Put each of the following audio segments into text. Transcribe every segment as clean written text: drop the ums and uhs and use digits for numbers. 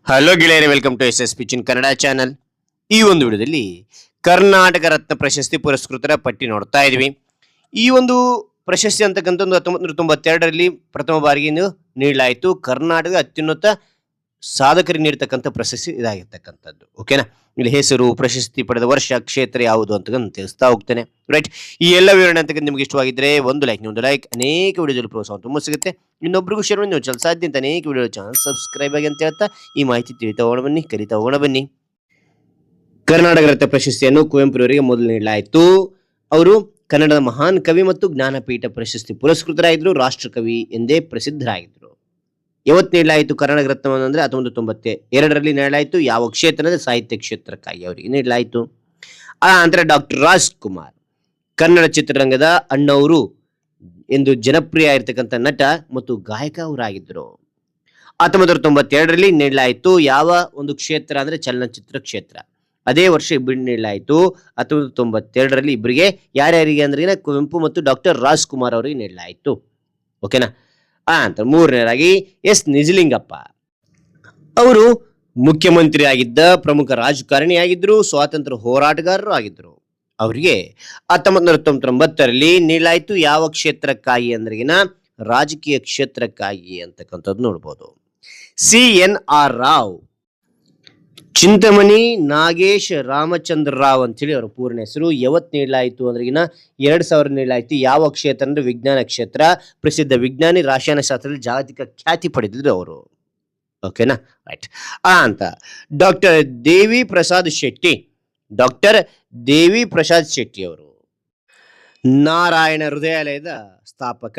Hello ಗೆಳೆಯರೆ, welcome to S ಪಿಚಿನ್ Kannada channel. ಈ ಒಂದು ವಿಡಿಯೋದಲ್ಲಿ ಕರ್ನಾಟಕ ರತ್ನ ಪ್ರಶಸ್ತಿ ಪುರಸ್ಕೃತರ ಪಟ್ಟಿ ನೋಡ್ತಾ ಇದೀವಿ. ಈ ಒಂದು ಪ್ರಶಸ್ತಿ ಅಂತಕ್ಕಂಥದ್ದು 1992ರಲ್ಲಿ ಪ್ರಥಮ ಬಾರಿಗೆ ನೀಡಲಾಯಿತು. ಕರ್ನಾಟಕದ ಅತ್ಯುನ್ನತ ಸಾಧಕರಿಗೆ ನೀಡತಕ್ಕಂಥ ಪ್ರಶಸ್ತಿ ಇದಾಗಿರ್ತಕ್ಕಂಥದ್ದು. ಓಕೆನಾ, ಇಲ್ಲಿ ಹೆಸರು, ಪ್ರಶಸ್ತಿ ಪಡೆದ ವರ್ಷ, ಕ್ಷೇತ್ರ ಯಾವುದು ಅಂತ ತಿಳಿಸ್ತಾ ಹೋಗ್ತೇನೆ. ರೈಟ್, ಈ ಎಲ್ಲ ವಿವರಣೆ ಅಂತಕ್ಕಂಥ ನಿಮ್ಗೆ ಇಷ್ಟವಾಗಿದ್ರೆ ಒಂದು ಲೈಕ್ ಅನೇಕ ವಿಡಿಯೋದಲ್ಲಿ ಪ್ರೋತ್ಸಾಹ ತುಂಬ ಸಿಗುತ್ತೆ. ಇನ್ನೊಬ್ರಿಗೂ ಶೇರ್ ಮಾಡಿ, ನೀವು ಚಲ ಸಾಧ್ಯ ಅಂತ ಅನೇಕ ವಿಡಿಯೋ ಚಾನಲ್ ಸಬ್ಸ್ಕ್ರೈಬ್ ಆಗಿ ಅಂತ ಹೇಳ್ತಾ ಈ ಮಾಹಿತಿ ತಿಳಿತಾ ಹೋಗೋಣ ಬನ್ನಿ, ಕಲಿತಾ ಹೋಗೋಣ ಬನ್ನಿ. ಕರ್ನಾಟಕ ರತ್ನ ಪ್ರಶಸ್ತಿಯನ್ನು ಕುವೆಂಪುರವರಿಗೆ ಮೊದಲು ನೀಡಲಾಯಿತು. ಅವರು ಕನ್ನಡದ ಮಹಾನ್ ಕವಿ ಮತ್ತು ಜ್ಞಾನಪೀಠ ಪ್ರಶಸ್ತಿ ಪುರಸ್ಕೃತರಾಗಿದ್ದರು. ರಾಷ್ಟ್ರಕವಿ ಎಂದೇ ಪ್ರಸಿದ್ಧರಾಗಿದ್ದರು. ಯಾವತ್ತು ನೀಡಲಾಯಿತು ಕರ್ನಾಟಕ ರತ್ನವನ್ನು ಅಂದರೆ 1992ರಲ್ಲಿ ನೀಡಲಾಯಿತು. ಯಾವ ಕ್ಷೇತ್ರ ಅಂದರೆ ಸಾಹಿತ್ಯ ಕ್ಷೇತ್ರಕ್ಕಾಗಿ ಅವರಿಗೆ ನೀಡಲಾಯಿತು. ಆ ನಂತರ ಡಾಕ್ಟರ್ ರಾಜ್ಕುಮಾರ್ ಕನ್ನಡ ಚಿತ್ರರಂಗದ ಅಣ್ಣವರು ಎಂದು ಜನಪ್ರಿಯ ಆಗಿರ್ತಕ್ಕಂಥ ನಟ ಮತ್ತು ಗಾಯಕ ಅವರಾಗಿದ್ದರು. 1992ರಲ್ಲಿ ನೀಡಲಾಯಿತು. ಯಾವ ಒಂದು ಕ್ಷೇತ್ರ ಅಂದರೆ ಚಲನಚಿತ್ರ ಕ್ಷೇತ್ರ. ಅದೇ ವರ್ಷ ಇಬ್ಬರು ನೀಡಲಾಯಿತು. 1992ರಲ್ಲಿ ಇಬ್ಬರಿಗೆ ಯಾರ್ಯಾರಿಗೆ ಅಂದ್ರೆ ಕುವೆಂಪು ಮತ್ತು ಡಾಕ್ಟರ್ ರಾಜ್ಕುಮಾರ್ ಅವರಿಗೆ ನೀಡಲಾಯಿತು. ಓಕೆನಾ. ಅಂತ ಮೂರನೇದಾಗಿ ಎಸ್ ನಿಜಲಿಂಗಪ್ಪ ಅವರು ಮುಖ್ಯಮಂತ್ರಿ ಆಗಿದ್ದ ಪ್ರಮುಖ ರಾಜಕಾರಣಿಯಾಗಿದ್ದರು, ಸ್ವಾತಂತ್ರ್ಯ ಹೋರಾಟಗಾರರು ಆಗಿದ್ದರು. ಅವರಿಗೆ 1999ರಲ್ಲಿ ನೀಡಲಾಯಿತು. ಯಾವ ಕ್ಷೇತ್ರಕ್ಕಾಗಿ ಅಂದ್ರೆಗಿನ ರಾಜಕೀಯ ಕ್ಷೇತ್ರಕ್ಕಾಗಿ ಅಂತಕ್ಕಂಥದ್ದು ನೋಡ್ಬೋದು. CNR ರಾವ್, ಚಿಂತಾಮಣಿ ನಾಗೇಶ್ ರಾಮಚಂದ್ರ ರಾವ್ ಅಂತೇಳಿ ಅವರ ಪೂರ್ಣ ಹೆಸರು. ಯಾವತ್ತು ನೀಡಲಾಯಿತು ಅಂದ್ರೆಗಿನ 2000 ನೀಡಲಾಯಿತು. ಯಾವ ಕ್ಷೇತ್ರ ಅಂದ್ರೆ ವಿಜ್ಞಾನ ಕ್ಷೇತ್ರ. ಪ್ರಸಿದ್ಧ ವಿಜ್ಞಾನಿ, ರಸಾಯನಶಾಸ್ತ್ರದಲ್ಲಿ ಜಾಗತಿಕ ಖ್ಯಾತಿ ಪಡೆದಿದ್ರು ಅವರು. ಓಕೆನಾ, ರೈಟ್. ಅಂತ ಡಾಕ್ಟರ್ ದೇವಿ ಪ್ರಸಾದ್ ಶೆಟ್ಟಿ ಅವರು ನಾರಾಯಣ ಹೃದಯಾಲಯದ ಸ್ಥಾಪಕ,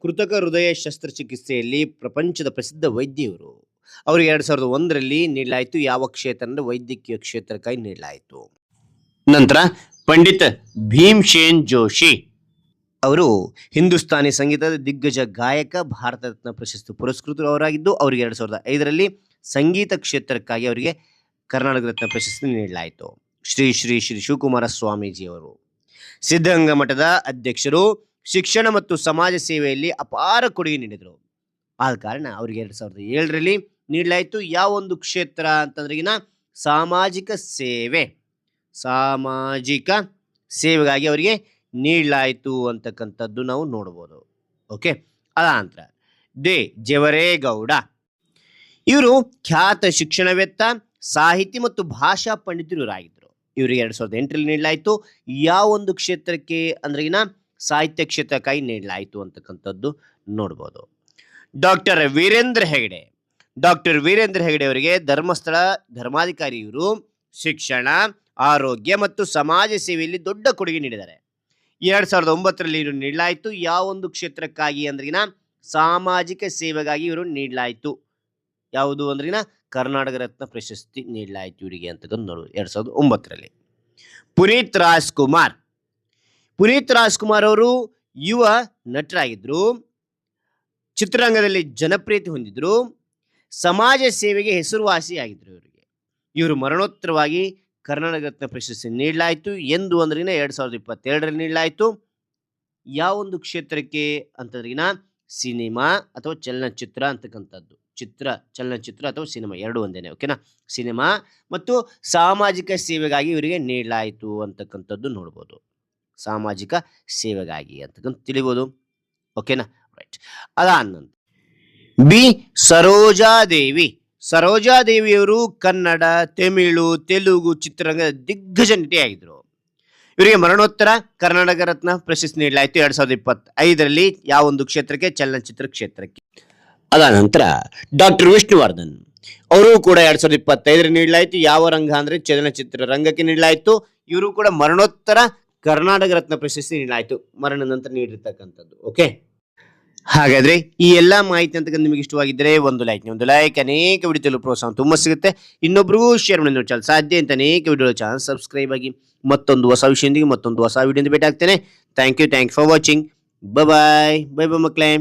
ಕೃತಕ ಹೃದಯ ಶಸ್ತ್ರಚಿಕಿತ್ಸೆಯಲ್ಲಿ ಪ್ರಪಂಚದ ಪ್ರಸಿದ್ಧ ವೈದ್ಯರು. ಅವರಿಗೆ 2001ರಲ್ಲಿ ನೀಡಲಾಯಿತು. ಯಾವ ಕ್ಷೇತ್ರ ಅಂದ್ರೆ ವೈದ್ಯಕೀಯ ಕ್ಷೇತ್ರಕ್ಕಾಗಿ ನೀಡಲಾಯಿತು. ನಂತರ ಪಂಡಿತ್ ಭೀಮ್ಸೇನ್ ಜೋಶಿ ಅವರು ಹಿಂದೂಸ್ತಾನಿ ಸಂಗೀತದ ದಿಗ್ಗಜ ಗಾಯಕ, ಭಾರತ ರತ್ನ ಪ್ರಶಸ್ತಿ ಪುರಸ್ಕೃತರು ಅವರಾಗಿದ್ದು, ಅವರಿಗೆ 2005ರಲ್ಲಿ ಸಂಗೀತ ಕ್ಷೇತ್ರಕ್ಕಾಗಿ ಅವರಿಗೆ ಕರ್ನಾಟಕ ರತ್ನ ಪ್ರಶಸ್ತಿ ನೀಡಲಾಯಿತು. ಶ್ರೀ ಶ್ರೀ ಶ್ರೀ ಶಿವಕುಮಾರ ಸ್ವಾಮೀಜಿ ಅವರು ಸಿದ್ಧಗಂಗಾ ಮಠದ ಅಧ್ಯಕ್ಷರು, ಶಿಕ್ಷಣ ಮತ್ತು ಸಮಾಜ ಸೇವೆಯಲ್ಲಿ ಅಪಾರ ಕೊಡುಗೆ ನೀಡಿದರು. ಆದ ಕಾರಣ ಅವರಿಗೆ 2007ರಲ್ಲಿ ನೀಡಲಾಯಿತು. ಯಾವ ಒಂದು ಕ್ಷೇತ್ರ ಅಂತಂದ್ರೆಗಿನ ಸಾಮಾಜಿಕ ಸೇವೆಗಾಗಿ ಅವರಿಗೆ ನೀಡಲಾಯಿತು ಅಂತಕ್ಕಂಥದ್ದು ನಾವು ನೋಡ್ಬೋದು. ಓಕೆ, ಅದಾನಂತರ ಜವರೇಗೌಡ ಇವರು ಖ್ಯಾತ ಶಿಕ್ಷಣವೇತ್ತ, ಸಾಹಿತಿ ಮತ್ತು ಭಾಷಾ ಪಂಡಿತರಾಗಿದ್ದರು. ಇವರಿಗೆ 2008ರಲ್ಲಿ ನೀಡಲಾಯಿತು. ಯಾವ ಒಂದು ಕ್ಷೇತ್ರಕ್ಕೆ ಅಂದ್ರೆಗಿನ ಸಾಹಿತ್ಯ ಕ್ಷೇತ್ರಕ್ಕಾಗಿ ನೀಡಲಾಯಿತು ಅಂತಕ್ಕಂಥದ್ದು ನೋಡ್ಬೋದು. ಡಾಕ್ಟರ್ ವೀರೇಂದ್ರ ಹೆಗಡೆ ಅವರಿಗೆ ಧರ್ಮಸ್ಥಳ ಧರ್ಮಾಧಿಕಾರಿ. ಇವರು ಶಿಕ್ಷಣ, ಆರೋಗ್ಯ ಮತ್ತು ಸಮಾಜ ಸೇವೆಯಲ್ಲಿ ದೊಡ್ಡ ಕೊಡುಗೆ ನೀಡಿದ್ದಾರೆ. 2009ರಲ್ಲಿ ಇವರು ನೀಡಲಾಯಿತು. ಯಾವ ಒಂದು ಕ್ಷೇತ್ರಕ್ಕಾಗಿ ಅಂದ್ರಿನ ಸಾಮಾಜಿಕ ಸೇವೆಗಾಗಿ ಇವರು ನೀಡಲಾಯಿತು. ಯಾವುದು ಅಂದ್ರಿನ ಕರ್ನಾಟಕ ರತ್ನ ಪ್ರಶಸ್ತಿ ನೀಡಲಾಯಿತು ಇವರಿಗೆ ಅಂತಕ್ಕಂಥ ನೋಡುವುದು 2009ರಲ್ಲಿ. ಪುನೀತ್ ರಾಜ್ಕುಮಾರ್ ಅವರು ಯುವ ನಟರಾಗಿದ್ರು, ಚಿತ್ರರಂಗದಲ್ಲಿ ಜನಪ್ರಿಯತೆ ಹೊಂದಿದ್ರು, ಸಮಾಜ ಸೇವೆಗೆ ಹೆಸರುವಾಸಿಯಾಗಿದ್ರು. ಇವರು ಮರಣೋತ್ತರವಾಗಿ ಕರ್ನಾಟಕ ರತ್ನ ಪ್ರಶಸ್ತಿ ನೀಡಲಾಯಿತು. ಎಂದು ಅಂದ್ರಿನ 2022ರಲ್ಲಿ ನೀಡಲಾಯಿತು. ಯಾವ ಒಂದು ಕ್ಷೇತ್ರಕ್ಕೆ ಅಂತಂದ್ರಿನ ಸಿನಿಮಾ ಅಥವಾ ಚಲನಚಿತ್ರ ಅಂತಕ್ಕಂಥದ್ದು. ಚಲನಚಿತ್ರ ಅಥವಾ ಸಿನಿಮಾ ಎರಡು ಒಂದೇನೆ. ಓಕೆನಾ, ಸಿನಿಮಾ ಮತ್ತು ಸಾಮಾಜಿಕ ಸೇವೆಗಾಗಿ ಇವರಿಗೆ ನೀಡಲಾಯಿತು ಅಂತಕ್ಕಂಥದ್ದು ನೋಡ್ಬೋದು. ಸಾಮಾಜಿಕ ಸೇವೆಗಾಗಿ ಅಂತಕ್ಕಂಥ ತಿಳಿಬೋದು. ಓಕೆನಾ, ರೈಟ್. ಅದಾದ ಸರೋಜಾದೇವಿಯವರು ಕನ್ನಡ, ತಮಿಳು, ತೆಲುಗು ಚಿತ್ರರಂಗದ ದಿಗ್ಗಜ ನಟಿಯಾಗಿದ್ದರು. ಇವರಿಗೆ ಮರಣೋತ್ತರ ಕರ್ನಾಟಕ ರತ್ನ ಪ್ರಶಸ್ತಿ ನೀಡಲಾಯಿತು 2025ರಲ್ಲಿ. ಯಾವ ಒಂದು ಕ್ಷೇತ್ರಕ್ಕೆ? ಚಲನಚಿತ್ರ ಕ್ಷೇತ್ರಕ್ಕೆ. ಅದಾದ ನಂತರ ಡಾಕ್ಟರ್ ವಿಷ್ಣುವರ್ಧನ್ ಅವರು ಕೂಡ 2025ರಲ್ಲಿ ನೀಡಲಾಯಿತು. ಯಾವ ರಂಗ ಅಂದ್ರೆ ಚಲನಚಿತ್ರ ರಂಗಕ್ಕೆ ನೀಡಲಾಯಿತು. ಇವರು ಕೂಡ ಮರಣೋತ್ತರ ಕರ್ನಾಟಕ ರತ್ನ ಪ್ರಶಸ್ತಿ ನೀಡಲಾಯಿತು, ಮರಣ ನಂತರ ನೀಡಿರ್ತಕ್ಕಂಥದ್ದು. ಓಕೆ, ಹಾಗಾದ್ರೆ ಈ ಎಲ್ಲಾ ಮಾಹಿತಿ ಅಂತ ನಿಮಗೆ ಇಷ್ಟವಾಗಿದ್ದರೆ ಒಂದು ಲೈಕ್ ಅನೇಕ ವಿಡಿಯೋ ಪ್ರೋತ್ಸಾಹ ತುಂಬ ಸಿಗುತ್ತೆ. ಇನ್ನೊಬ್ರಿಗೂ ಶೇರ್ ಮಾಡಿ ನೋಡಿ ಸಾಧ್ಯ ಅಂತ ಅನೇಕ ವಿಡಿಯೋ ಚಾನಲ್ ಸಬ್ಸ್ಕ್ರೈಬ್ ಆಗಿ. ಮತ್ತೊಂದು ಹೊಸ ವಿಷಯದೊಂದಿಗೆ ಮತ್ತೊಂದು ಹೊಸ ವಿಡಿಯೋದಿಂದ ಭೇಟಿ ಆಗ್ತೇನೆ. Thank you for watching. Bye ಮಕ್ಕಳೇ.